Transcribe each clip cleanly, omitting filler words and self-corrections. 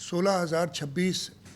16,026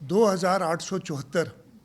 2,874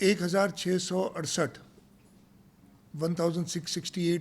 1,668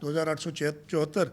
2,874,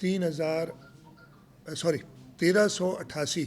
1,388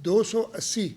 280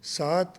7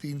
3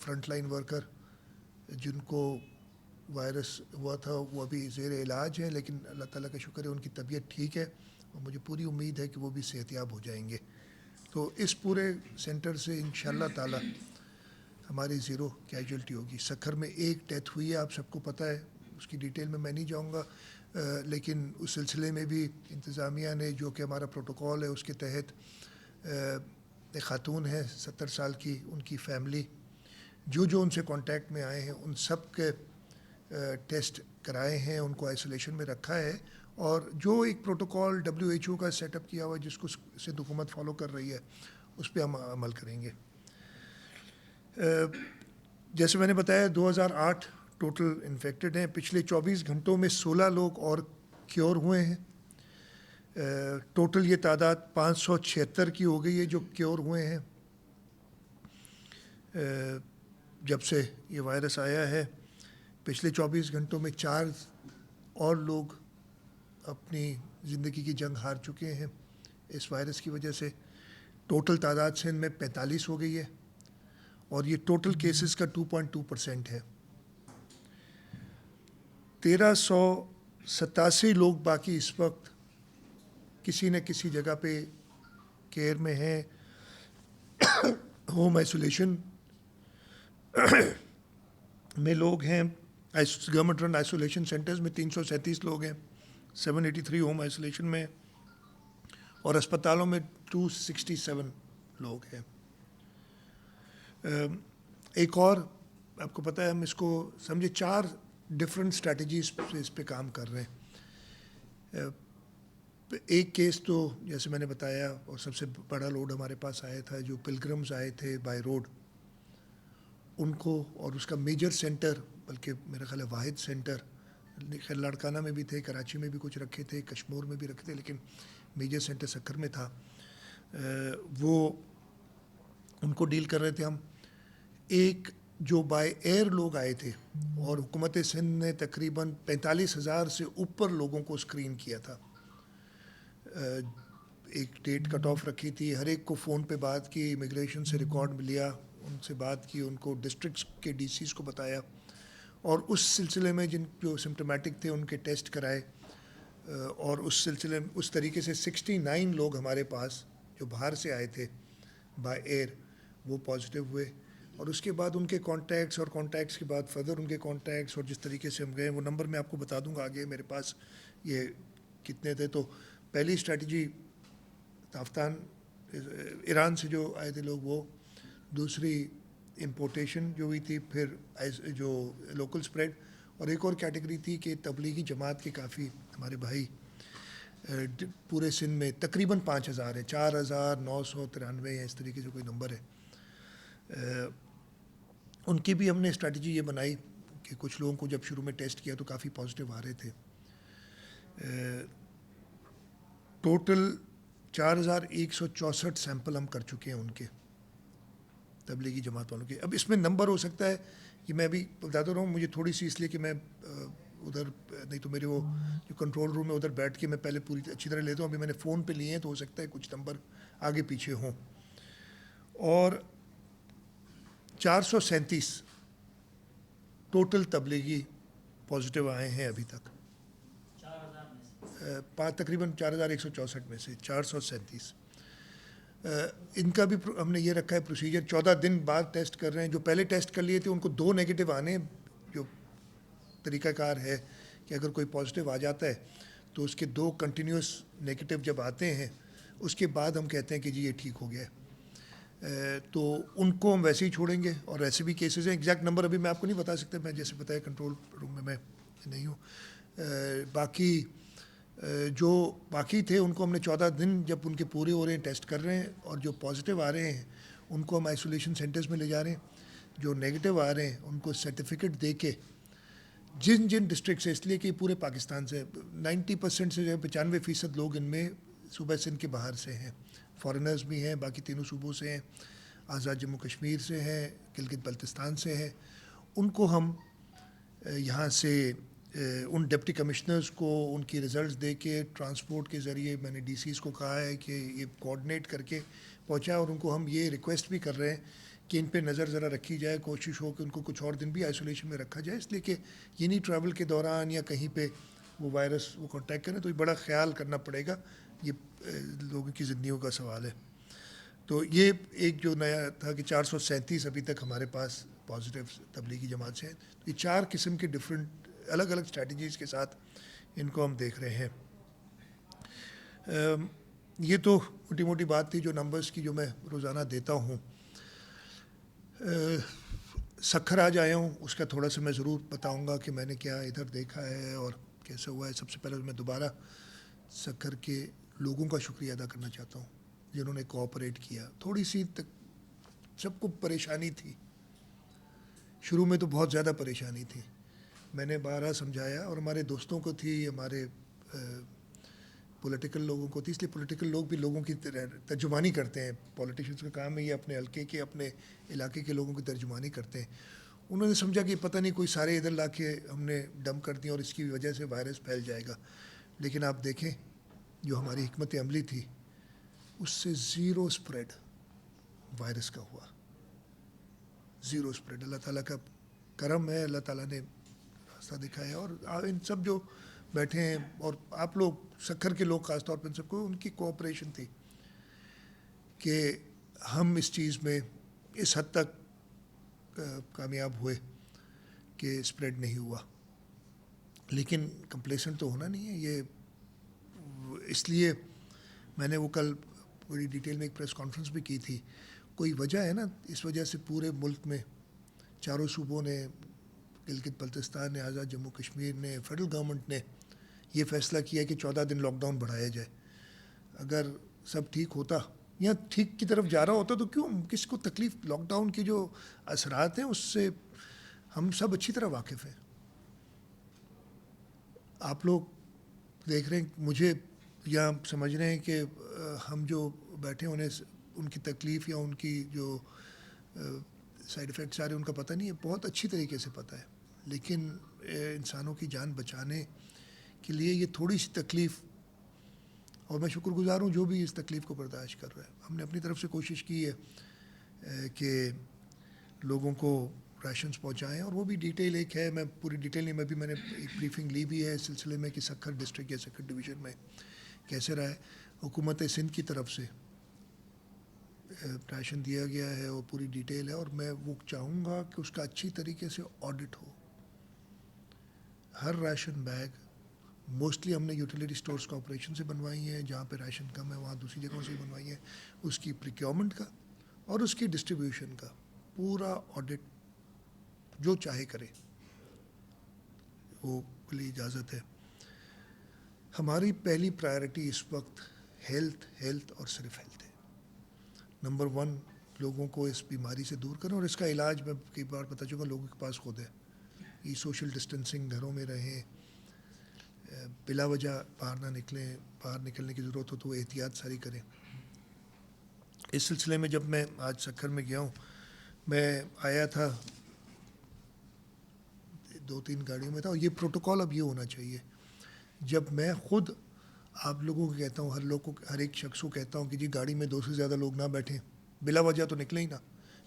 front line worker جن کو virus ہوا تھا وہ ابھی زیر علاج ہیں، لیکن اللہ تعالیٰ کا شکر ہے ان کی طبیعت ٹھیک ہے اور مجھے پوری امید ہے کہ وہ بھی صحت یاب ہو جائیں گے. تو اس پورے سینٹر سے انشاءاللہ تعالیٰ ہماری زیرو کیجولٹی ہوگی. سکھر میں ایک ڈیتھ ہوئی ہے، آپ سب کو پتہ ہے، اس کی ڈیٹیل میں نہیں جاؤں گا، لیکن اس سلسلے میں بھی انتظامیہ نے جو کہ ہمارا پروٹوکول ہے اس کے تحت ایک خاتون ہے 70 سال کی، ان کی فیملی جو ان سے کانٹیکٹ میں آئے ہیں ان سب کے ٹیسٹ کرائے ہیں، ان کو آئسولیشن میں رکھا ہے، اور جو ایک پروٹوکول WHO کا سیٹ اپ کیا ہوا ہے جس کو سندھ حکومت فالو کر رہی ہے اس پہ ہم عمل کریں گے. جیسے میں نے بتایا 2008 ٹوٹل انفیکٹڈ ہیں. پچھلے 24 گھنٹوں میں 16 لوگ اور کیور ہوئے ہیں. ٹوٹل یہ تعداد 576 کی ہو گئی ہے جو کیور ہوئے ہیں جب سے یہ وائرس آیا ہے. پچھلے 24 گھنٹوں میں 4 اور لوگ اپنی زندگی کی جنگ ہار چکے ہیں اس وائرس کی وجہ سے. ٹوٹل تعداد سندھ میں 45 ہو گئی ہے اور یہ ٹوٹل کیسز کا 2.2% ہے. 1387 لوگ باقی اس وقت کسی نہ کسی جگہ پہ کیئر میں ہیں. ہوم آئسولیشن میں لوگ ہیں. گورنمنٹ رن آئسولیشن سینٹرز میں 337 لوگ ہیں، 783 ہوم آئسولیشن میں، اور اسپتالوں میں 267 لوگ ہیں. ایک اور آپ کو پتہ ہے ہم اس کو سمجھے 4 ڈفرینٹ اسٹریٹجیز سے اس پہ کام کر رہے ہیں. ایک کیس تو جیسے میں نے بتایا اور سب سے بڑا لوڈ ہمارے پاس آیا تھا جو پلگرمز آئے تھے بائی روڈ، ان کو، اور اس کا میجر سینٹر بلکہ میرا خیال ہے واحد سینٹر، خیر لاڑکانہ میں بھی تھے، کراچی میں بھی کچھ رکھے تھے، کشمور میں بھی رکھے تھے، لیکن میجر سینٹر سکھر میں تھا. وہ ان کو ڈیل کر رہے تھے ہم. ایک جو بائی ایئر لوگ آئے تھے اور حکومت سندھ نے تقریباً 45,000 سے اوپر لوگوں کو اسکرین کیا تھا. ایک ڈیٹ کٹ آف رکھی تھی، ہر ایک کو فون پہ بات کی، امیگریشن سے ریکارڈ لیا، ان سے بات کی، ان کو ڈسٹرکٹس کے ڈی سیز کو بتایا، اور اس سلسلے میں جن جو سمپٹومیٹک تھے ان کے ٹیسٹ کرائے. اور اس سلسلے میں اس طریقے سے 69 لوگ ہمارے پاس جو باہر سے آئے تھے بائی ایئر وہ پازیٹیو ہوئے. اور اس کے بعد ان کے کانٹیکٹس، اور کانٹیکٹس کے بعد فردر ان کے کانٹیکٹس، اور جس طریقے سے ہم گئے وہ نمبر میں آپ کو بتا دوں گا آگے میرے پاس یہ کتنے تھے. تو پہلی اسٹریٹجی تافتان ایران سے جو آئے تھے لوگ وہ، دوسری امپورٹیشن جو ہوئی تھی، پھر جو لوکل اسپریڈ، اور ایک اور کیٹیگری تھی کہ تبلیغی جماعت کے کافی ہمارے بھائی پورے سندھ میں تقریباً 5,000 ہے، 4,993 ہے، اس طریقے سے کوئی نمبر ہے. ان کی بھی ہم نے اسٹریٹجی یہ بنائی کہ کچھ لوگوں کو جب شروع میں ٹیسٹ کیا تو کافی پازیٹیو آ رہے تھے. ٹوٹل 4,164 سیمپل ہم کر چکے ہیں ان کے تبلیغی جماعت والوں کے. اب اس میں نمبر ہو سکتا ہے کہ میں ابھی بتاتا رہا ہوں، مجھے تھوڑی سی اس لیے کہ میں ادھر نہیں تو میرے وہ جو کنٹرول روم ہے ادھر بیٹھ کے میں پہلے پوری اچھی طرح لیتا ہوں. ابھی میں نے فون پہ لیے ہیں تو ہو سکتا ہے کچھ نمبر آگے پیچھے ہوں. اور 437 ٹوٹل تبلیغی پازیٹیو آئے ہیں ابھی تک، تقریباً 4,164 میں سے 437. ان کا بھی ہم نے یہ رکھا ہے پروسیجر، 14 دن بعد ٹیسٹ کر رہے ہیں. جو پہلے ٹیسٹ کر لیے تھے ان کو 2 نیگیٹو آنے، جو طریقہ کار ہے کہ اگر کوئی پازیٹیو آ جاتا ہے تو اس کے 2 کنٹینیوس نیگیٹو جب آتے ہیں اس کے بعد ہم کہتے ہیں کہ جی یہ ٹھیک ہو گیا ہے. تو ان کو ہم ویسے ہی چھوڑیں گے. اور ایسے بھی کیسز ہیں، ایگزیکٹ نمبر ابھی میں آپ کو نہیں بتا سکتا، میں جیسے بتایا کنٹرول روم میں نہیں ہوں. باقی جو باقی تھے ان کو ہم نے 14 دن جب ان کے پورے ہو رہے ہیں ٹیسٹ کر رہے ہیں، اور جو پازیٹیو آ رہے ہیں ان کو ہم آئسولیشن سینٹرز میں لے جا رہے ہیں. جو نیگیٹو آ رہے ہیں ان کو سرٹیفکیٹ دے کے جن ڈسٹرکٹ سے، اس لیے کہ پورے پاکستان سے 90% سے 95% لوگ ان میں صوبہ سندھ کے باہر سے ہیں، فارنرز بھی ہیں، باقی تینوں صوبوں سے ہیں، آزاد جموں کشمیر سے ہیں، گلگت بلتستان سے ہیں. ان کو ہم یہاں سے ان ڈپٹی کمشنرز کو ان کی رزلٹس دے کے ٹرانسپورٹ کے ذریعے، میں نے ڈی سیز کو کہا ہے کہ یہ کوآرڈینیٹ کر کے پہنچا. اور ان کو ہم یہ ریکویسٹ بھی کر رہے ہیں کہ ان پہ نظر ذرا رکھی جائے, کوشش ہو کہ ان کو کچھ اور دن بھی آئسولیشن میں رکھا جائے, اس لیے کہ یہ نہیں ٹریول کے دوران یا کہیں پہ وہ وائرس وہ کانٹیکٹ کریں, تو یہ بڑا خیال کرنا پڑے گا, یہ لوگوں کی زندگیوں کا سوال ہے. تو یہ ایک جو نیا تھا کہ 437 ابھی تک ہمارے پاس پازیٹیو تبلیغی جماعت سے ہیں. تو یہ 4 قسم کے ڈفرینٹ الگ الگ اسٹریٹجیز کے ساتھ ان کو ہم دیکھ رہے ہیں. یہ تو موٹی موٹی بات تھی جو نمبرز کی جو میں روزانہ دیتا ہوں. سکھر آج آیا ہوں, اس کا تھوڑا سا میں ضرور بتاؤں گا کہ میں نے کیا ادھر دیکھا ہے اور کیسے ہوا ہے. سب سے پہلے میں دوبارہ سکھر کے لوگوں کا شکریہ ادا کرنا چاہتا ہوں جنہوں نے کوآپریٹ کیا. تھوڑی سی سب کو پریشانی تھی شروع میں, تو بہت زیادہ پریشانی تھی. میں نے بارہا سمجھایا, اور ہمارے دوستوں کو تھی, ہمارے پولیٹیکل لوگوں کو تھی, اس لیے پولیٹیکل لوگ بھی لوگوں کی ترجمانی کرتے ہیں. پولیٹیشینس کا کام ہے یہ اپنے حلقے کے اپنے علاقے کے لوگوں کی ترجمانی کرتے ہیں. انہوں نے سمجھا کہ پتہ نہیں کوئی سارے ادھر لا کے ہم نے ڈم کر دیا اور اس کی وجہ سے وائرس پھیل جائے گا. لیکن آپ دیکھیں جو ہماری حکمت عملی تھی اس سے زیرو اسپریڈ وائرس کا ہوا, زیرو اسپریڈ. اللہ تعالیٰ کا کرم ہے, اللہ تعالیٰ نے راستہ دکھایا. اور ان سب جو بیٹھے ہیں اور آپ لوگ سکھر کے لوگ خاص طور پہ ان سب کو, ان کی کوآپریشن تھی کہ ہم اس چیز میں اس حد تک کامیاب ہوئے کہ اسپریڈ نہیں ہوا. لیکن کمپلیسنٹ تو ہونا نہیں ہے. یہ اس لیے میں نے وہ کل بڑی ڈیٹیل میں ایک پریس کانفرنس بھی کی تھی. کوئی وجہ ہے نا, اس وجہ سے پورے ملک میں چاروں صوبوں نے, گلگت بلتستان نے, آزاد جموں کشمیر نے, فیڈرل گورنمنٹ نے یہ فیصلہ کیا کہ 14 دن لاک ڈاؤن بڑھایا جائے. اگر سب ٹھیک ہوتا یا ٹھیک کی طرف جا رہا ہوتا تو کیوں کس کو تکلیف. لاک ڈاؤن کے جو اثرات ہیں اس سے ہم سب اچھی طرح واقف ہیں. آپ لوگ دیکھ رہے ہیں مجھے یا سمجھ رہے ہیں کہ ہم جو بیٹھے انہیں ان کی تکلیف یا ان کی جو سائیڈ افیکٹس سارے ان کا پتہ نہیں ہے, بہت اچھی طریقے سے پتہ ہے. لیکن انسانوں کی جان بچانے کے لیے یہ تھوڑی سی تکلیف, اور میں شکر گزار ہوں جو بھی اس تکلیف کو برداشت کر رہا ہے. ہم نے اپنی طرف سے کوشش کی ہے کہ لوگوں کو راشنز پہنچائیں, اور وہ بھی ڈیٹیل ایک ہے, میں پوری ڈیٹیل نہیں, میں نے ایک بریفنگ لی بھی ہے اس سلسلے میں کہ سکھر ڈسٹرکٹ یا سکھر ڈویژن میں کیسے رہا ہے. حکومت سندھ کی طرف سے راشن دیا گیا ہے اور پوری ڈیٹیل ہے, اور میں وہ چاہوں گا کہ اس کا اچھی طریقے سے آڈٹ ہو. ہر راشن بیگ موسٹلی ہم نے یوٹیلیٹی سٹورز کارپوریشن سے بنوائی ہیں, جہاں پہ راشن کم ہے وہاں دوسری جگہوں سے بنوائی ہیں. اس کی پریکیورمنٹ کا اور اس کی ڈسٹریبیوشن کا پورا آڈٹ جو چاہے کرے, وہ کے لیے اجازت ہے. ہماری پہلی پرائرٹی اس وقت ہیلتھ اور صرف ہیلتھ ہے. نمبر 1 لوگوں کو اس بیماری سے دور کریں, اور اس کا علاج میں کئی بار بتا چکا لوگوں کے پاس خود ہے. یہ سوشل ڈسٹینسنگ, گھروں میں رہیں, بلا وجہ باہر نہ نکلیں, باہر نکلنے کی ضرورت ہو تو احتیاط ساری کریں. اس سلسلے میں جب میں آج سکھر میں گیا ہوں, میں آیا تھا 2-3 گاڑیوں میں تھا, اور یہ پروٹوکول اب یہ ہونا چاہیے. جب میں خود آپ لوگوں کو کہتا ہوں, ہر ایک شخص کو کہتا ہوں کہ جی گاڑی میں 2 سے زیادہ لوگ نہ بیٹھیں, بلا وجہ تو نکلیں ہی نہ.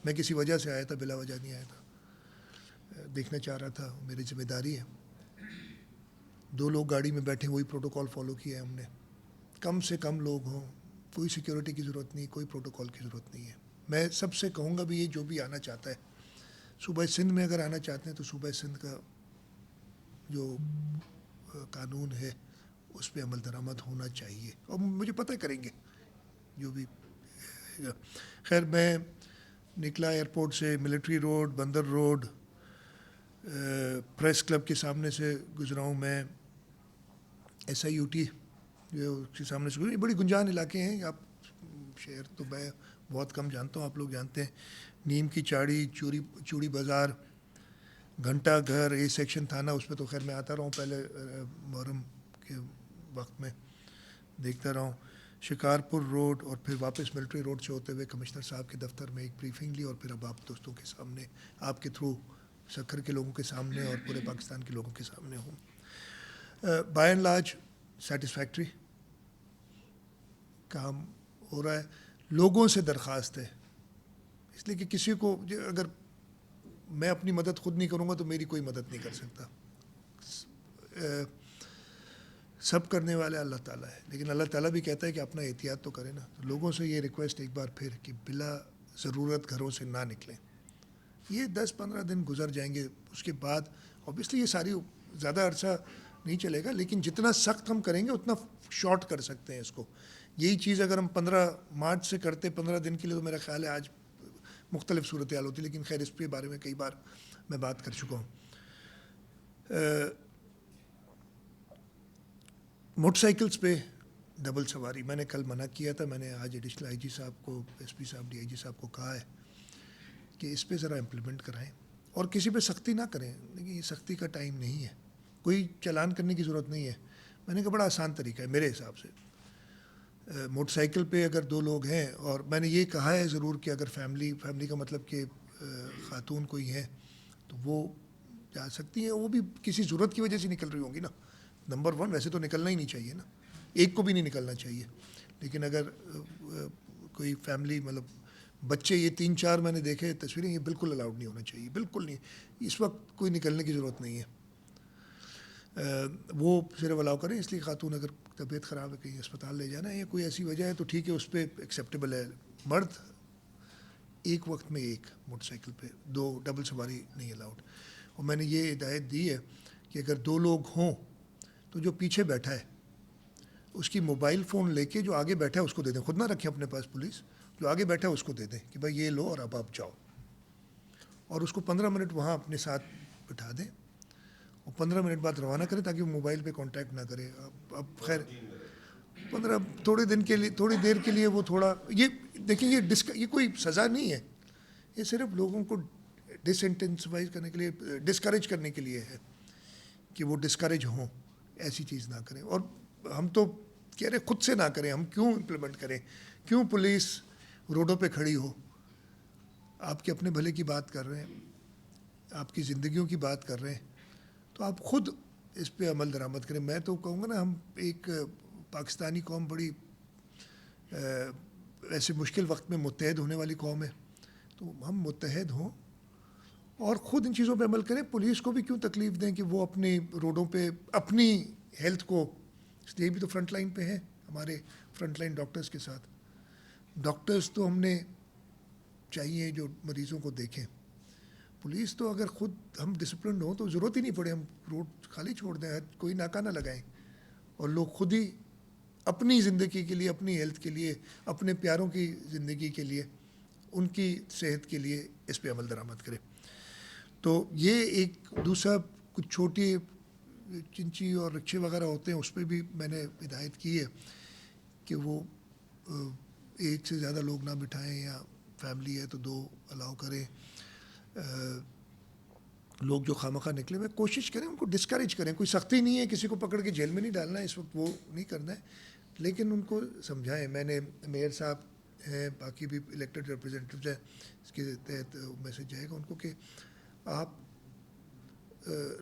میں کسی وجہ سے آیا تھا, بلا وجہ نہیں آیا تھا, دیکھنا چاہ رہا تھا, میری ذمہ داری ہے. 2 لوگ گاڑی میں بیٹھے, وہی پروٹوکول فالو کیا ہے ہم نے. کم سے کم لوگ ہوں, کوئی سیکیورٹی کی ضرورت نہیں, کوئی پروٹوکول کی ضرورت نہیں ہے. میں سب سے کہوں گا بھی یہ جو بھی آنا چاہتا ہے صوبہ سندھ میں, اگر آنا چاہتے ہیں تو صوبہ سندھ کا جو قانون ہے اس پہ عمل درآمد ہونا چاہیے, اور مجھے پتہ کریں گے جو بھی. خیر میں نکلا ایئرپورٹ سے, ملٹری روڈ, بندر روڈ, پریس کلب کے سامنے سے گزرا ہوں میں, SIUT جو اس کے سامنے سے گزرا. یہ بڑی گنجان علاقے ہیں, آپ شہر تو میں بہت کم جانتا ہوں, آپ لوگ جانتے ہیں. نیم کی چاڑی, چوڑی بازار, گھنٹہ گھر, A سیکشن تھانہ, اس پہ تو خیر میں آتا رہا ہوں پہلے محرم کے وقت میں دیکھتا رہا ہوں. شکارپور روڈ, اور پھر واپس ملٹری روڈ سے ہوتے ہوئے کمشنر صاحب کے دفتر میں ایک بریفنگ لی, اور پھر اب آپ دوستوں کے سامنے, آپ کے تھرو سکھر کے لوگوں کے سامنے اور پورے پاکستان کے لوگوں کے سامنے ہوں. بائی اینڈ لارج سیٹسفیکٹری کام ہو رہا ہے. لوگوں سے درخواست ہے, اس لیے کہ کسی کو اگر میں اپنی مدد خود نہیں کروں گا تو میری کوئی مدد نہیں کر سکتا. سب کرنے والا اللہ تعالیٰ ہے, لیکن اللہ تعالیٰ بھی کہتا ہے کہ اپنا احتیاط تو کریں نا. تو لوگوں سے یہ ریکویسٹ ایک بار پھر کہ بلا ضرورت گھروں سے نہ نکلیں. یہ 10-15 دن گزر جائیں گے, اس کے بعد اوبیسلی یہ ساری زیادہ عرصہ نہیں چلے گا, لیکن جتنا سخت ہم کریں گے اتنا شارٹ کر سکتے ہیں اس کو. یہی چیز اگر ہم 15 مارچ سے کرتے 15 دن کے لیے, تو میرا خیال ہے آج مختلف صورتحال ہوتی, لیکن خیر اس کے بارے میں کئی بار میں بات کر چکا ہوں. موٹر سائیکلز پہ ڈبل سواری میں نے کل منع کیا تھا. میں نے آج ایڈیشنل آئی جی صاحب کو, ایس پی صاحب, ڈی آئی جی صاحب کو کہا ہے کہ اس پہ ذرا امپلیمنٹ کرائیں اور کسی پہ سختی نہ کریں. لیکن یہ سختی کا ٹائم نہیں ہے, کوئی چالان کرنے کی ضرورت نہیں ہے. میں نے کہا بڑا آسان طریقہ ہے میرے حساب سے. موٹر سائیکل پہ اگر 2 لوگ ہیں, اور میں نے یہ کہا ہے ضرور کہ اگر فیملی کا مطلب کہ خاتون کوئی ہیں تو وہ جا سکتی ہیں, وہ بھی کسی ضرورت کی وجہ سے نکل رہی ہوں گی نا. نمبر 1 ویسے تو نکلنا ہی نہیں چاہیے نا, ایک کو بھی نہیں نکلنا چاہیے. لیکن اگر کوئی فیملی مطلب بچے, یہ 3-4 میں نے دیکھے تصویریں, یہ بالکل الاؤڈ نہیں ہونا چاہیے, بالکل نہیں. اس وقت کوئی نکلنے کی ضرورت نہیں ہے, وہ صرف الاؤ کریں. اس لیے خاتون اگر طبیعت خراب ہے, کہیں اسپتال لے جانا ہے یا کوئی ایسی وجہ ہے تو ٹھیک ہے, اس پہ ایکسیپٹیبل ہے. مرد ایک وقت میں ایک موٹر سائیکل پہ 2 ڈبل سواری نہیں الاؤڈ. اور میں نے یہ ہدایت دی ہے کہ اگر 2 لوگ ہوں تو جو پیچھے بیٹھا ہے اس کی موبائل فون لے کے جو آگے بیٹھا ہے اس کو دے دیں. خود نہ رکھیں اپنے پاس پولیس, جو آگے بیٹھا ہے اس کو دے دیں کہ بھائی یہ لو اور اب آپ جاؤ. اور اس کو 15 منٹ وہاں اپنے ساتھ بٹھا دیں اور 15 منٹ بعد روانہ کریں تاکہ وہ موبائل پہ کانٹیکٹ نہ کرے. اب خیر 15 تھوڑی دیر کے لیے وہ تھوڑا, یہ دیکھیں یہ کوئی سزا نہیں ہے, یہ صرف لوگوں کو ڈس انٹینسیفائی کرنے کے لیے, ڈسکریج کرنے کے لیے ہے کہ وہ ڈسکریج ہوں, ایسی چیز نہ کریں. اور ہم تو کہہ رہے خود سے نہ کریں, ہم کیوں امپلیمنٹ کریں, کیوں پولیس روڈوں پہ کھڑی ہو. آپ کے اپنے بھلے کی بات کر رہے ہیں, آپ کی زندگیوں کی بات کر رہے ہیں, تو آپ خود اس پہ عمل درآمد کریں. میں تو کہوں گا نا, ہم ایک پاکستانی قوم بڑی ایسے مشکل وقت میں متحد ہونے والی قوم ہے, تو ہم متحد ہوں اور خود ان چیزوں پہ عمل کریں. پولیس کو بھی کیوں تکلیف دیں کہ وہ اپنی روڈوں پہ اپنی ہیلتھ کو, اس لیے بھی تو فرنٹ لائن پہ ہیں ہمارے فرنٹ لائن ڈاکٹرز کے ساتھ. ڈاکٹرز تو ہم نے چاہیے جو مریضوں کو دیکھیں. پولیس تو اگر خود ہم ڈسپلنڈ ہوں تو ضرورت ہی نہیں پڑے, ہم روڈ خالی چھوڑ دیں, کوئی ناکہ نہ لگائیں, اور لوگ خود ہی اپنی زندگی کے لیے, اپنی ہیلتھ کے لیے, اپنے پیاروں کی زندگی کے لیے, ان کی صحت کے لیے اس پہ عمل درآمد کریں. تو یہ ایک دوسرا کچھ چھوٹی چنچی اور رکشے وغیرہ ہوتے ہیں, اس پہ بھی میں نے ہدایت کی ہے کہ وہ ایک سے زیادہ لوگ نہ بٹھائیں, یا فیملی ہے تو 2 الاؤ کریں. لوگ جو خواہ نکلے میں کوشش کریں ان کو ڈسکریج کریں. کوئی سختی نہیں ہے, کسی کو پکڑ کے جیل میں نہیں ڈالنا ہے اس وقت, وہ نہیں کرنا ہے, لیکن ان کو سمجھائیں. میں نے میئر صاحب ہیں, باقی بھی الیکٹڈ ریپرزینٹیوز ہیں, اس کے تحت میسج جائے گا ان کو کہ آپ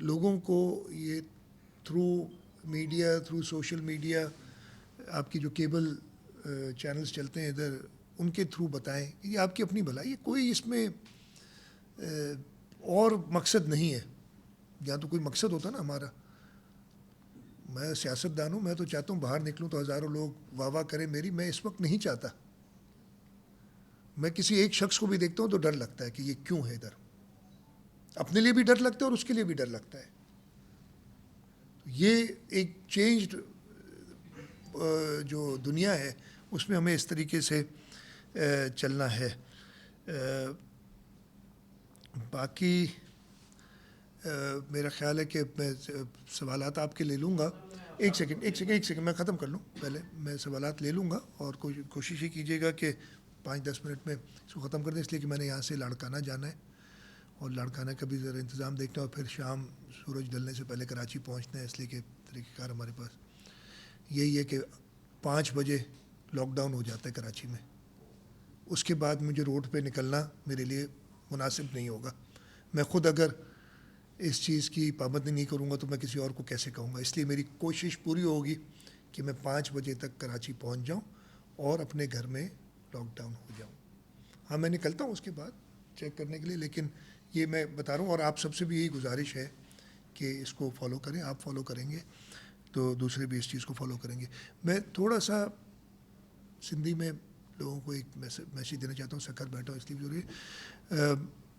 لوگوں کو یہ through media, through social media, آپ کی جو کیبل چینلز چلتے ہیں ادھر, ان کے تھرو بتائیں کہ یہ آپ کی اپنی بھلائی ہے. کوئی اس میں اور مقصد نہیں ہے. یا تو کوئی مقصد ہوتا نا ہمارا, میں سیاست دان ہوں, میں تو چاہتا ہوں باہر نکلوں تو ہزاروں لوگ واہ واہ کریں میری. میں اس وقت نہیں چاہتا. میں کسی ایک شخص کو بھی دیکھتا ہوں تو ڈر لگتا ہے کہ یہ کیوں ہے ادھر. اپنے لیے بھی ڈر لگتا ہے اور اس کے لیے بھی ڈر لگتا ہے. یہ ایک چینجڈ جو دنیا ہے اس میں ہمیں اس طریقے سے چلنا ہے. باقی میرا خیال ہے کہ میں سوالات آپ کے لے لوں گا. ایک سیکنڈ میں ختم کر لوں, پہلے میں سوالات لے لوں گا, اور کوشش ہی کیجیے گا کہ 5-10 منٹ میں اس کو ختم کر دیں, اس لیے کہ میں نے یہاں سے لاڑکانہ جانا ہے, اور لاڑکانہ کا بھی ذرا انتظام دیکھنا ہے, اور پھر شام سورج ڈلنے سے پہلے کراچی پہنچنا ہے. اس لیے کہ طریقہ کار ہمارے پاس یہی ہے کہ 5 بجے لاک ڈاؤن ہو جاتا ہے کراچی میں. اس کے بعد مجھے روڈ پہ نکلنا میرے لیے مناسب نہیں ہوگا. میں خود اگر اس چیز کی پابندی نہیں کروں گا تو میں کسی اور کو کیسے کہوں گا. اس لیے میری کوشش پوری ہوگی کہ میں 5 بجے تک کراچی پہنچ جاؤں اور اپنے گھر میں لاک ڈاؤن ہو جاؤں. ہاں میں نکلتا ہوں اس کے بعد چیک کرنے کے لیے، لیکن یہ میں بتا رہا ہوں، اور آپ سب سے بھی یہی گزارش ہے کہ اس کو فالو کریں. آپ فالو کریں گے تو دوسرے بھی اس چیز کو فالو کریں گے. میں تھوڑا سا سندھی میں لوگوں کو ایک میسیج دینا چاہتا ہوں. سکھر بیٹھا اس لیے بھی ضروری ہے.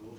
2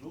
2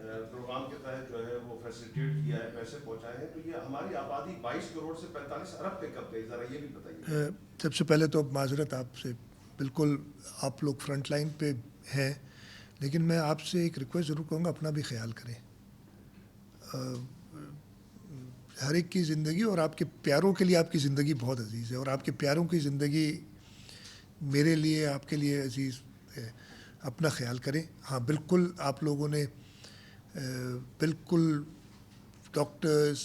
پروگرام کے تحت جو ہے وہ فیسیلیٹیٹ کیا ہے, پیسے پہنچائے ہیں, تو یہ ہماری آبادی 22 کروڑ سے 45 ارب پہ کب گئی, ذرا یہ بھی بتائیے. سب سے پہلے تو معذرت آپ سے, بالکل آپ لوگ فرنٹ لائن پہ ہیں, لیکن میں آپ سے ایک ریکویسٹ ضرور کروں گا, اپنا بھی خیال کریں. ہر ایک کی زندگی اور آپ کے پیاروں کے لیے آپ کی زندگی بہت عزیز ہے, اور آپ کے پیاروں کی زندگی میرے لیے, آپ کے لیے عزیز ہے. اپنا خیال کریں. ہاں بالکل آپ لوگوں نے بالکل ڈاکٹرز,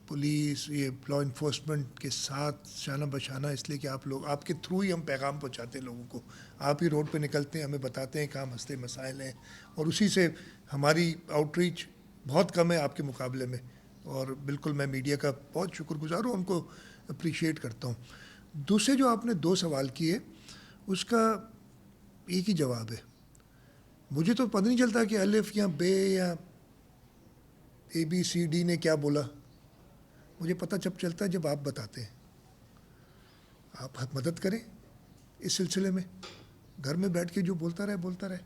پولیس, یہ لا انفورسمنٹ کے ساتھ شانہ بشانہ, اس لیے کہ آپ لوگ, آپ کے تھرو ہی ہم پیغام پہنچاتے ہیں لوگوں کو. آپ ہی روڈ پہ نکلتے ہیں, ہمیں بتاتے ہیں کہاں مسئلے مسائل ہیں, اور اسی سے ہماری آؤٹ ریچ بہت کم ہے آپ کے مقابلے میں. اور بالکل میں میڈیا کا بہت شکر گزار ہوں, ان کو اپریشیٹ کرتا ہوں. دوسرے جو آپ نے 2 سوال کیے, اس کا ایک ہی جواب ہے. مجھے تو پتہ نہیں چلتا کہ الف یا بے یا ABCD نے کیا بولا. مجھے پتہ جب چلتا ہے جب آپ بتاتے ہیں. آپ مدد کریں اس سلسلے میں, گھر میں بیٹھ کے جو بولتا رہے.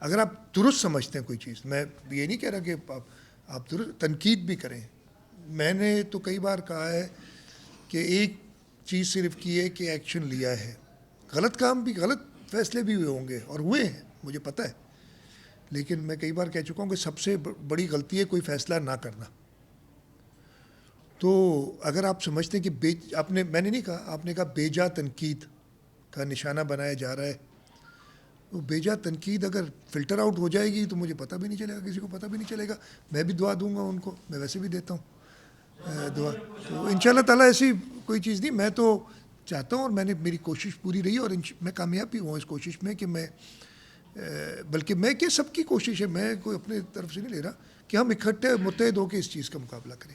اگر آپ درست سمجھتے ہیں کوئی چیز, میں یہ نہیں کہہ رہا کہ آپ درست تنقید بھی کریں. میں نے تو کئی بار کہا ہے کہ ایک چیز صرف کی ہے کہ ایکشن لیا ہے. غلط کام بھی, غلط فیصلے بھی ہوئے ہوں گے اور ہوئے ہیں, مجھے پتہ ہے. لیکن میں کئی بار کہہ چکا ہوں کہ سب سے بڑی غلطی ہے کوئی فیصلہ نہ کرنا. تو اگر آپ سمجھتے ہیں کہ میں نے نہیں کہا, آپ نے کہا بیجا تنقید کا نشانہ بنایا جا رہا ہے. وہ بیجا تنقید اگر فلٹر آؤٹ ہو جائے گی تو مجھے پتہ بھی نہیں چلے گا, کسی کو پتہ بھی نہیں چلے گا. میں بھی دعا دوں گا ان کو, میں ویسے بھی دیتا ہوں دعا. تو انشاءاللہ تعالیٰ ایسی کوئی چیز نہیں. میں تو چاہتا ہوں, اور میری کوشش پوری رہی, اور میں کامیاب بھی ہوں اس کوشش میں, کہ میں بلکہ میں کہ سب کی کوشش ہے, میں کوئی اپنے طرف سے نہیں لے رہا, کہ ہم اکٹھے متحد ہو کے اس چیز کا مقابلہ کریں.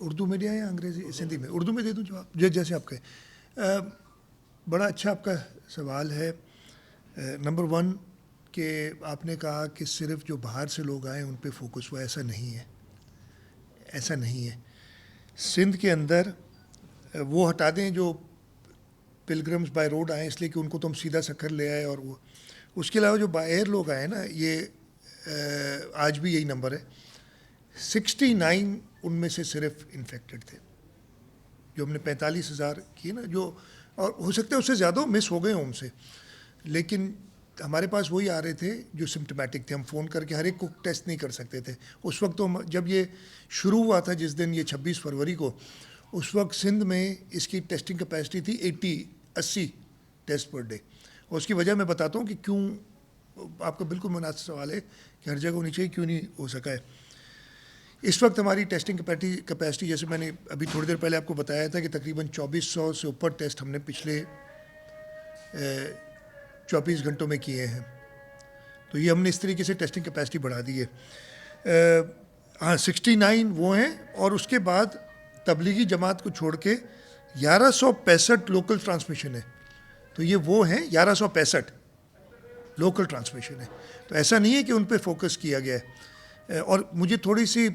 اردو میں دیا یا انگریزی سندھی میں؟ اردو میں دے دوں جواب جیسے آپ کہیں. بڑا اچھا آپ کا سوال ہے. نمبر 1 کہ آپ نے کہا کہ صرف جو باہر سے لوگ آئیں ان پہ فوکس ہوا. ایسا نہیں ہے, ایسا نہیں ہے. سندھ کے اندر وہ ہٹا دیں جو پلگرمز بائی روڈ آئیں, اس لیے کہ ان کو تو ہم سیدھا سکھر لے آئے. اور وہ اس کے علاوہ جو بائی ایئر لوگ آئے نا, یہ آج بھی یہی نمبر ہے. 69 ان میں سے صرف انفیکٹڈ تھے. جو ہم نے 45,000 کیے نا, جو اور ہو سکتا ہے اس سے زیادہ مس ہو گئے ہوں ان سے, لیکن ہمارے پاس وہی آ رہے تھے جو سمپٹمیٹک تھے. ہم فون کر کے ہر ایک کو ٹیسٹ نہیں کر سکتے تھے اس وقت. تو جب یہ شروع ہوا تھا جس دن, یہ 26 فروری کو, اس وقت سندھ میں اس کی ٹیسٹنگ کیپیسٹی تھی 80 ٹیسٹ پر ڈے. اور اس کی وجہ میں بتاتا ہوں کہ کیوں. آپ کا بالکل مناسب سوال ہے کہ ہر جگہ ہونی چاہیے, کیوں نہیں ہو سکا ہے. اس وقت ہماری ٹیسٹنگ کیپیسٹی, جیسے میں نے ابھی تھوڑی دیر پہلے آپ کو بتایا تھا کہ تقریباً 2400 سے اوپر ٹیسٹ ہم نے پچھلے 24 گھنٹوں میں کیے ہیں. تو یہ ہم نے اس طریقے سے ٹیسٹنگ کیپیسٹی بڑھا دی ہے. ہاں 69 وہ ہیں, اور اس کے بعد تبلیغی جماعت کو چھوڑ کے 1165 لوکل ٹرانسمیشن ہے. تو یہ وہ ہیں 1165 لوکل ٹرانسمیشن ہے. تو ایسا نہیں ہے کہ ان پہ فوکس کیا گیا ہے. اور مجھے تھوڑی سی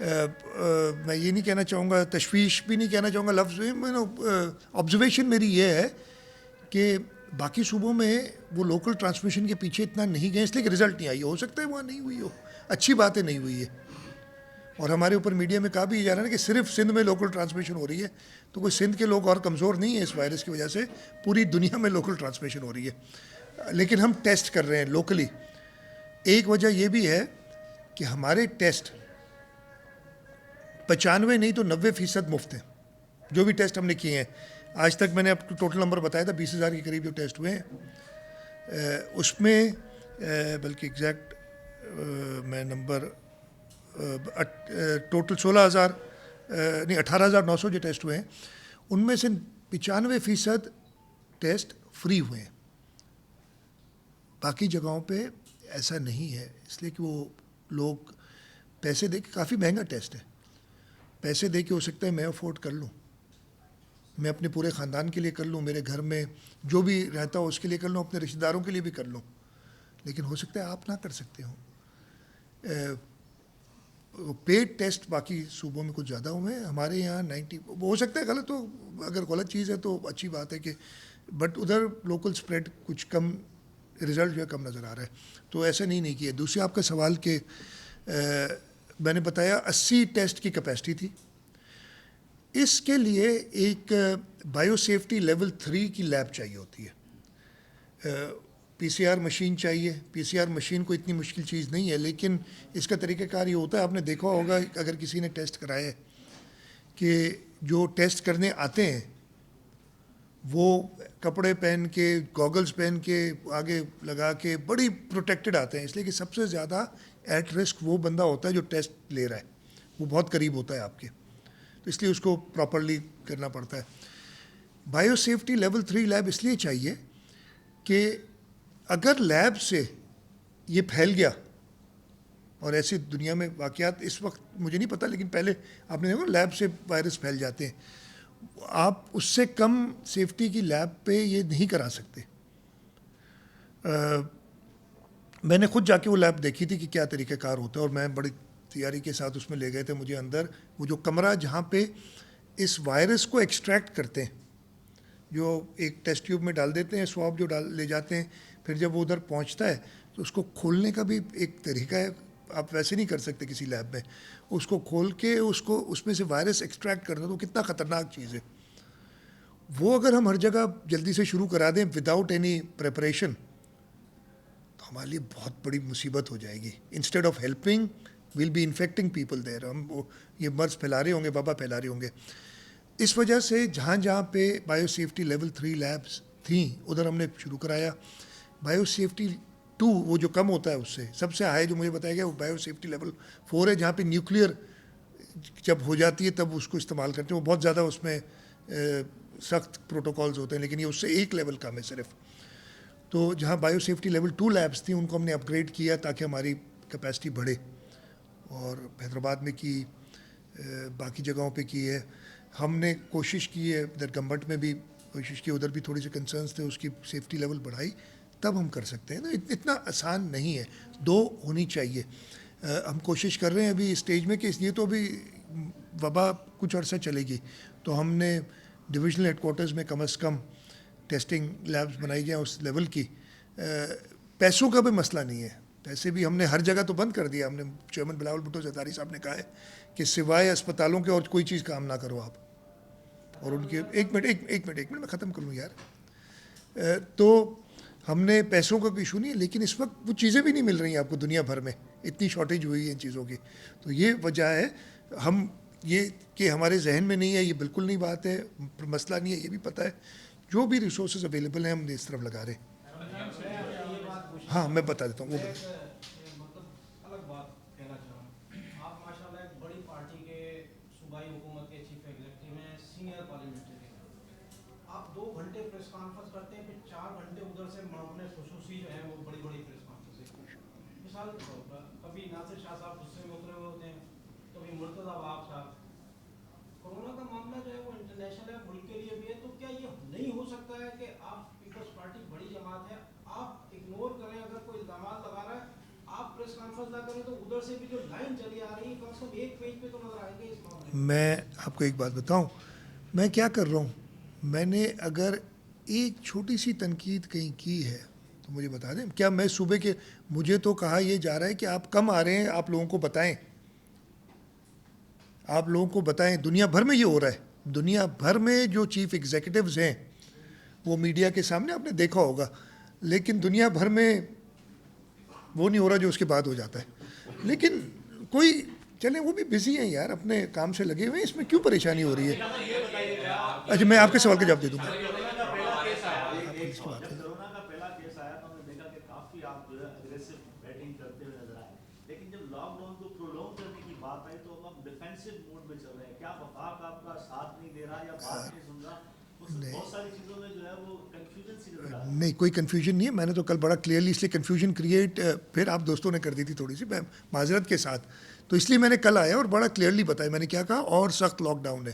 میں یہ نہیں کہنا چاہوں گا, تشویش بھی نہیں کہنا چاہوں گا لفظ میں, آبزرویشن میری یہ ہے کہ باقی صوبوں میں وہ لوکل ٹرانسمیشن کے پیچھے اتنا نہیں گئے, اس لیے کہ رزلٹ نہیں آئی. ہو سکتا ہے وہاں نہیں ہوئی ہو, اچھی بات ہے نہیں ہوئی ہے, اور ہمارے اوپر میڈیا میں کہا بھی جا رہا ہے نا کہ صرف سندھ میں لوکل ٹرانسمیشن ہو رہی ہے، تو کوئی سندھ کے لوگ اور کمزور نہیں ہیں اس وائرس کی وجہ سے، پوری دنیا میں لوکل ٹرانسمیشن ہو رہی ہے، لیکن ہم ٹیسٹ کر رہے ہیں لوکلی۔ ایک وجہ یہ بھی ہے کہ ہمارے ٹیسٹ 95 نہیں تو 90% مفت ہیں، جو بھی ٹیسٹ ہم نے کیے ہیں آج تک۔ میں نے اب ٹوٹل نمبر بتایا تھا 20,000 کے قریب جو ٹیسٹ ہوئے ہیں، اس میں بلکہ ایگزیکٹ میں نمبر ٹوٹل 16,000 نہیں 18,900 جو ٹیسٹ ہوئے ہیں، ان میں سے 95% ٹیسٹ فری ہوئے ہیں۔ باقی جگہوں پہ ایسا نہیں ہے، اس لیے کہ وہ لوگ پیسے دے کے، کافی مہنگا ٹیسٹ ہے، پیسے دے کے ہو سکتا ہے میں افورڈ کر لوں، میں اپنے پورے خاندان کے لیے کر لوں، میرے گھر میں جو بھی رہتا ہو اس کے لیے کر لوں، اپنے رشتہ داروں کے لیے بھی کر لوں، لیکن ہو سکتا ہے آپ نہ کر سکتے ہوں۔ پیڈ ٹیسٹ باقی صوبوں میں کچھ زیادہ ہوئے ہیں، ہمارے یہاں 90 ہو سکتا ہے غلط ہو، اگر غلط چیز ہے تو اچھی بات ہے کہ، بٹ ادھر لوکل سپریڈ کچھ کم، رزلٹ جو ہے کم نظر آ رہا ہے، تو ایسا نہیں کیا۔ دوسری آپ کا سوال کہ میں نے بتایا 80 ٹیسٹ کی کیپیسٹی تھی، اس کے لیے ایک بایو سیفٹی لیول 3 کی لیب چاہیے ہوتی ہے، پی سی آر مشین چاہیے۔ پی سی آر مشین کو اتنی مشکل چیز نہیں ہے، لیکن اس کا طریقہ کار یہ ہوتا ہے، آپ نے دیکھا ہوگا اگر کسی نے ٹیسٹ کرایا ہے کہ جو ٹیسٹ کرنے آتے ہیں وہ کپڑے پہن کے، گوگلز پہن کے، آگے لگا کے بڑی پروٹیکٹڈ آتے ہیں، اس لیے کہ سب سے زیادہ ایٹ رسک وہ بندہ ہوتا ہے جو ٹیسٹ لے رہا ہے، وہ بہت قریب ہوتا ہے آپ کے، تو اس لیے اس کو پراپرلی کرنا پڑتا ہے۔ بایو سیفٹی لیول 3 لیب اس لیے چاہیے کہ اگر لیب سے یہ پھیل گیا، اور ایسی دنیا میں واقعات اس وقت مجھے نہیں پتہ، لیکن پہلے آپ نے دیکھا لیب سے وائرس پھیل جاتے ہیں، آپ اس سے کم سیفٹی کی لیب پہ یہ نہیں کرا سکتے۔ میں نے خود جا کے وہ لیب دیکھی تھی کہ کیا طریقہ کار ہوتا ہے، اور میں بڑی تیاری کے ساتھ اس میں لے گئے تھے مجھے اندر، وہ جو کمرہ جہاں پہ اس وائرس کو ایکسٹریکٹ کرتے ہیں، جو ایک ٹیسٹ ٹیوب میں ڈال دیتے ہیں، سواب جو لے جاتے ہیں، پھر جب وہ ادھر پہنچتا ہے تو اس کو کھولنے کا بھی ایک طریقہ ہے، آپ ویسے نہیں کر سکتے کسی لیب میں، اس کو کھول کے اس میں سے وائرس ایکسٹریکٹ کرنا، تو کتنا خطرناک چیز ہے وہ۔ اگر ہم ہر جگہ جلدی سے شروع کرا دیں وداؤٹ اینی پریپریشن، تو ہمارے لیے بہت بڑی مصیبت ہو جائے گی۔ Instead of helping we'll be infecting people there, ہم یہ مرض پھیلا رہے ہوں گے، وبا پھیلا رہے ہوں گے۔ اس وجہ سے جہاں جہاں پہ بایو سیفٹی لیول 3 لیبس تھیں ادھر ہم نے شروع کرایا۔ بایو سیفٹی 2 وہ جو کم ہوتا ہے اس سے سب سے ہائی جو مجھے بتایا گیا وہ بایو سیفٹی لیول 4 ہے، جہاں پہ نیوکلیئر جب ہو جاتی ہے تب اس کو استعمال کرتے ہیں، وہ بہت زیادہ اس میں سخت پروٹوکالز ہوتے ہیں، لیکن یہ اس سے ایک لیول کم ہے صرف۔ تو جہاں بایو سیفٹی لیول 2 لیبس تھیں ان کو ہم نے اپ گریڈ کیا تاکہ ہماری کیپیسٹی بڑھے، اور حیدرآباد میں کی، باقی جگہوں پہ کی ہے۔ ہم نے کوشش کی ہے ادھر گمبٹ میں بھی کوشش کی، ادھر بھی تھوڑی سی کنسرنس تھے، اس کی سیفٹی لیول بڑھائی، تب ہم کر سکتے ہیں۔ اتنا آسان نہیں ہے، 2 ہونی چاہیے۔ ہم کوشش کر رہے ہیں ابھی اسٹیج میں کہ یہ تو ابھی وبا کچھ عرصہ چلے گی، تو ہم نے ڈویژنل ہیڈ کوارٹرز میں کم از کم ٹیسٹنگ لیبس بنائی جائیں اس لیول کی۔ پیسوں کا بھی مسئلہ نہیں ہے، پیسے بھی ہم نے ہر جگہ تو بند کر دیا، ہم نے چیئرمین بلاول بھٹو زرداری صاحب نے کہا ہے کہ سوائے اسپتالوں کے اور کوئی چیز کام نہ کرو آپ، اور ان کے ایک منٹ میں ختم کروں یار۔ تو ہم نے پیسوں کا کوئی ایشو نہیں ہے، لیکن اس وقت وہ چیزیں بھی نہیں مل رہی ہیں آپ کو دنیا بھر میں، اتنی شارٹیج ہوئی ہے ان چیزوں کی، تو یہ وجہ ہے۔ ہم یہ کہ ہمارے ذہن میں نہیں ہے یہ بالکل نہیں بات ہے، مسئلہ نہیں ہے یہ بھی پتہ ہے، جو بھی ریسورسز اویلیبل ہیں ہم اس طرف لگا رہے ہیں۔ ہاں میں بتا دیتا ہوں وہ الگ بات کہنا چاہ رہا ہوں۔ آپ ماشاء اللہ ایک بڑی پارٹی کے صوبائی حکومت کے چیف ایگزیکٹو ہیں، سینئر پارلیمنٹری، آپ 2 گھنٹے پریس کانفرنس کرتے ہیں، پھر 4 گھنٹے ادھر سے اپنے خصوصی جو ہیں وہ بڑی بڑی پریس کانفرنس، مثال کے طور پر کبھی ناصر شاہ صاحب غصے میں اترے ہوئے ہوتے ہیں، کبھی مرتضیٰ وہاب صاحب۔ کورونا کا معاملہ جو ہے وہ انٹرنیشنل ہے، ملک کے لیے بھی ہے، تو کیا یہ نہیں ہو سکتا ہے کہ آپ پیپلز پارٹی بڑی جماعت ہے، آپ اگنور کریں اگر کوئی الزامات لگا رہا ہے، آپ پریس کانفرنس نہ کریں تو ادھر سے بھی جو لائن چلی آ رہی ہے کم سے کم ایک پیج پہ تو نظر آئیں گے اس معاملے میں۔ میں آپ کو ایک بات بتاؤں، میں کیا کر رہا ہوں، میں نے اگر ایک چھوٹی سی تنقید کہیں کی ہے تو مجھے بتا دیں، کیا میں صوبے کے، مجھے تو کہا یہ جا رہا ہے کہ آپ کم آ رہے ہیں، آپ لوگوں کو بتائیں، آپ لوگوں کو بتائیں دنیا بھر میں یہ ہو رہا ہے, دنیا بھر میں جو چیف ایگزیکٹوز ہیں وہ میڈیا کے سامنے آپ نے دیکھا ہوگا, لیکن دنیا بھر میں وہ نہیں ہو رہا جو اس کے بعد ہو جاتا ہے. لیکن کوئی چلیں وہ بھی بزی ہیں یار, اپنے کام سے لگے ہوئے ہیں, اس میں کیوں پریشانی ہو رہی ہے. اچھا میں آپ کے سوال کا جواب دے دوں گا. جب کرونا کا پہلا کیس آیا تو ہم نے دیکھا کہ کافی آپ جو ہے اگریسو بیٹنگ کرتے ہوئے نظر آئے, لیکن جب لاک ڈاؤن کو پرولونگ کرنے کی بات آئی تو اب ڈیفینسو موڈ میں چل رہے ہیں. کیا وفاق آپ کا ساتھ نہیں دے رہا یا بات نہیں سن رہا؟ بہت ساری چیزوں میں جو ہے وہ کنفیوژن سی نظر آ رہا ہے. نہیں کوئی کنفیوژن نہیں ہے, میں نے تو کل بڑا کلیئرلی اس لیے کنفیوژن کریٹ پھر آپ دوستوں نے کر دی تھی تھوڑی سی, میں معذرت کے ساتھ, تو اس لیے میں نے کل آیا اور بڑا کلیئرلی بتایا. میں نے کیا کہا, اور سخت لاک ڈاؤن ہے,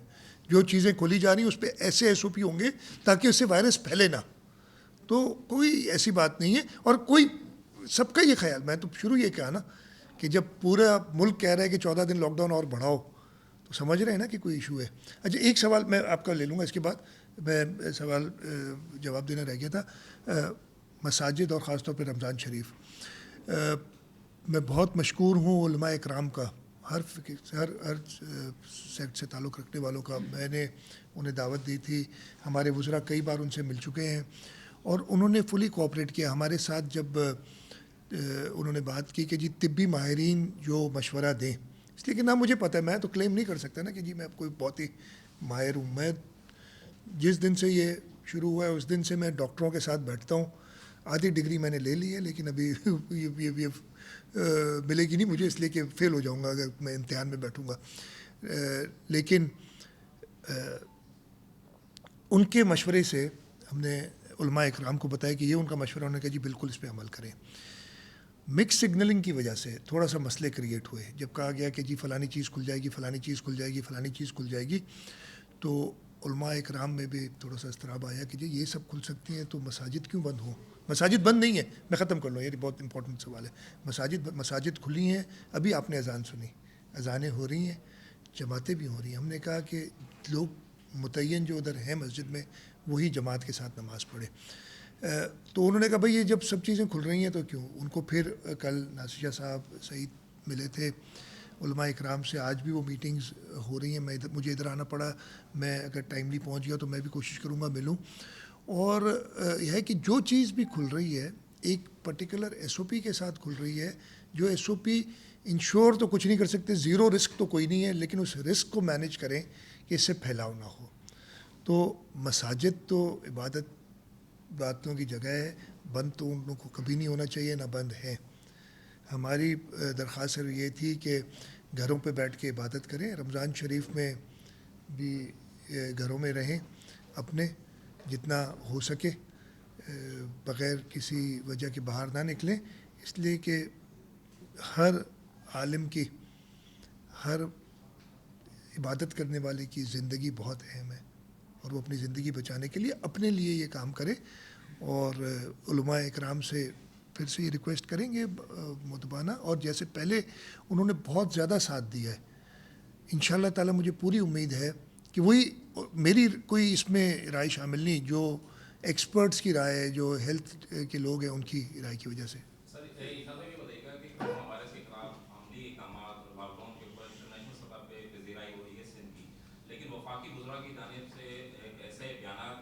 جو چیزیں کھولی جا رہی ہیں اس پہ ایسے ایس او پی ہوں گے تاکہ اس سے وائرس پھیلے نہ. تو کوئی ایسی بات نہیں ہے, اور کوئی سب کا یہ خیال, میں تو شروع یہ کہا نا کہ جب پورا ملک کہہ رہا ہے کہ 14 دن لاک ڈاؤن اور بڑھاؤ تو سمجھ رہے ہیں نا کہ کوئی ایشو ہے. اچھا ایک سوال میں آپ کا لے لوں گا, اس کے بعد میں سوال جواب دینا رہ گیا تھا. مساجد اور خاص طور پہ رمضان شریف, میں بہت مشکور ہوں علماء اکرام کا, ہر سیکٹ سے تعلق رکھنے والوں کا. میں نے انہیں دعوت دی تھی, ہمارے وزراء کئی بار ان سے مل چکے ہیں اور انہوں نے فلی کوآپریٹ کیا ہمارے ساتھ. جب انہوں نے بات کی کہ جی طبی ماہرین جو مشورہ دیں, اس لیے کہ نہ مجھے پتہ ہے, میں تو کلیم نہیں کر سکتا نا کہ جی میں کوئی بہت ہی ماہر ہوں. میں جس دن سے یہ شروع ہوا ہے اس دن سے میں ڈاکٹروں کے ساتھ بیٹھتا ہوں. آدھی ڈگری میں نے لے لی ہے لیکن ابھی ملے گی نہیں مجھے, اس لیے کہ فیل ہو جاؤں گا اگر میں امتحان میں بیٹھوں گا. لیکن ان کے مشورے سے ہم نے علماء اکرام کو بتایا کہ یہ ان کا مشورہ, انہوں نے کہا جی بالکل اس پہ عمل کریں. مکس سگنلنگ کی وجہ سے تھوڑا سا مسئلے کریٹ ہوئے. جب کہا گیا کہ جی فلانی چیز کھل جائے گی, فلانی چیز کھل جائے گی, فلانی چیز کھل جائے گی, تو علماء اکرام میں بھی تھوڑا سا اضطراب آیا کہ جی یہ سب کھل سکتی ہیں تو مساجد کیوں بند ہوں. مساجد بند نہیں ہے, میں ختم کر لوں, یہ بہت امپورٹنٹ سوال ہے. مساجد کھلی ہیں, ابھی آپ نے اذان سنی, اذانیں ہو رہی ہیں, جماعتیں بھی ہو رہی ہیں. ہم نے کہا کہ لوگ متعین جو ادھر ہیں مسجد میں وہی جماعت کے ساتھ نماز پڑھے. تو انہوں نے کہا بھائی یہ جب سب چیزیں کھل رہی ہیں تو کیوں. ان کو پھر کل ناصر شاہ صاحب سعید ملے تھے علماء اکرام سے, آج بھی وہ میٹنگز ہو رہی ہیں. مجھے ادھر آنا پڑا, میں اگر ٹائملی پہنچ گیا تو میں بھی کوشش کروں گا ملوں. اور یہ ہے کہ جو چیز بھی کھل رہی ہے ایک پرٹیکولر ایس او پی کے ساتھ کھل رہی ہے. جو ایس او پی انشور تو کچھ نہیں کر سکتے, زیرو رسک تو کوئی نہیں ہے, لیکن اس رسک کو مینیج کریں کہ اس سے پھیلاؤ نہ ہو. تو مساجد تو عبادت باتوں کی جگہ ہے, بند تو ان لوگوں کو کبھی نہیں ہونا چاہیے, نہ بند ہے. ہماری درخواست صرف یہ تھی کہ گھروں پہ بیٹھ کے عبادت کریں, رمضان شریف میں بھی گھروں میں رہیں, اپنے جتنا ہو سکے بغیر کسی وجہ کے باہر نہ نکلیں, اس لیے کہ ہر عالم کی, ہر عبادت کرنے والے کی زندگی بہت اہم ہے اور وہ اپنی زندگی بچانے کے لیے اپنے لیے یہ کام کرے. اور علماء اکرام سے پھر سے یہ ریکویسٹ کریں گے مدبانہ, اور جیسے پہلے انہوں نے بہت زیادہ ساتھ دیا ہے, انشاءاللہ تعالی مجھے پوری امید ہے کہ وہی, میری کوئی اس میں رائے شامل نہیں, جو ایکسپرٹس کی رائے ہے, جو ہیلتھ کے لوگ ہیں ان کی رائے کی وجہ سے. سر یہ بتائیے گا کہ کورونا وائرس کے خلاف عملی اقدامات لاک ڈاؤن کے اوپر انٹرنیشنل سطح پہ پذیرائی ہو رہی ہے سندھ کی, لیکن وفاقی وزراء کی جانب سے ایک ایسے بیانات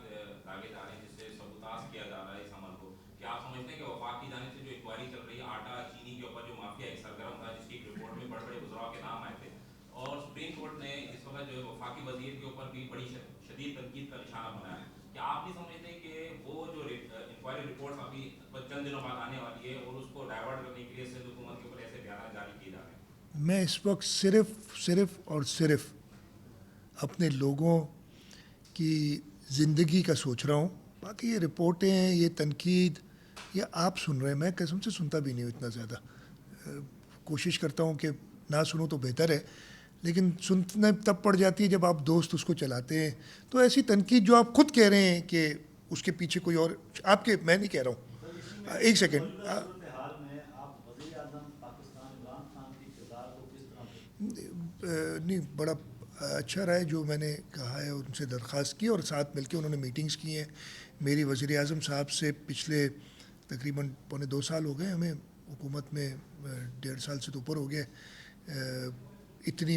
داغے جا رہے ہیں جس سے سبوتاژ کیا جا رہا ہے اس عمل کو. کیا آپ سمجھتے ہیں کہ وفاق کی جانب سے جو انکوائری چل رہی ہے آٹا چینی کے اوپر جو مافیا ایک سرگرم تھا, جس کی ایک رپورٹ میں بڑے بڑے وزراء کے نام آئے تھے, اور سپریم کورٹ نے اس وقت جو ہے وفاقی وزیر کے اوپر بھی بڑی شدید تنقید کا نشانہ بنایا ہے, کیا آپ نہیں سمجھتے کہ وہ جو انکوائری رپورٹ ابھی چند دنوں بعد آنے والی ہے اور اس کو ڈائیورٹ کرنے کے لیے سندھ حکومت کے اوپر ایسے بیانات جاری کیے جا رہے ہیں؟ میں اس وقت صرف اور صرف اپنے لوگوں کی زندگی کا سوچ رہا ہوں. باقی یہ رپورٹیں, یہ تنقید, یہ آپ سن رہے ہیں, میں قسم سے سنتا بھی نہیں ہوں اتنا زیادہ. کوشش کرتا ہوں کہ نہ سنوں تو بہتر ہے, لیکن سننا تب پڑ جاتی ہے جب آپ دوست اس کو چلاتے ہیں. تو ایسی تنقید جو آپ خود کہہ رہے ہیں کہ اس کے پیچھے کوئی اور, آپ کے, میں نہیں کہہ رہا ہوں, ایک سیکنڈ, نہیں بڑا اچھا رہا ہے جو میں نے کہا ہے, ان سے درخواست کی اور ساتھ مل کے انہوں نے میٹنگز کی ہیں. میری وزیر اعظم صاحب سے پچھلے تقریباً 2.25 سال ہو گئے, ہمیں حکومت میں 1.5 سال سے تو اوپر ہو گئے. اتنی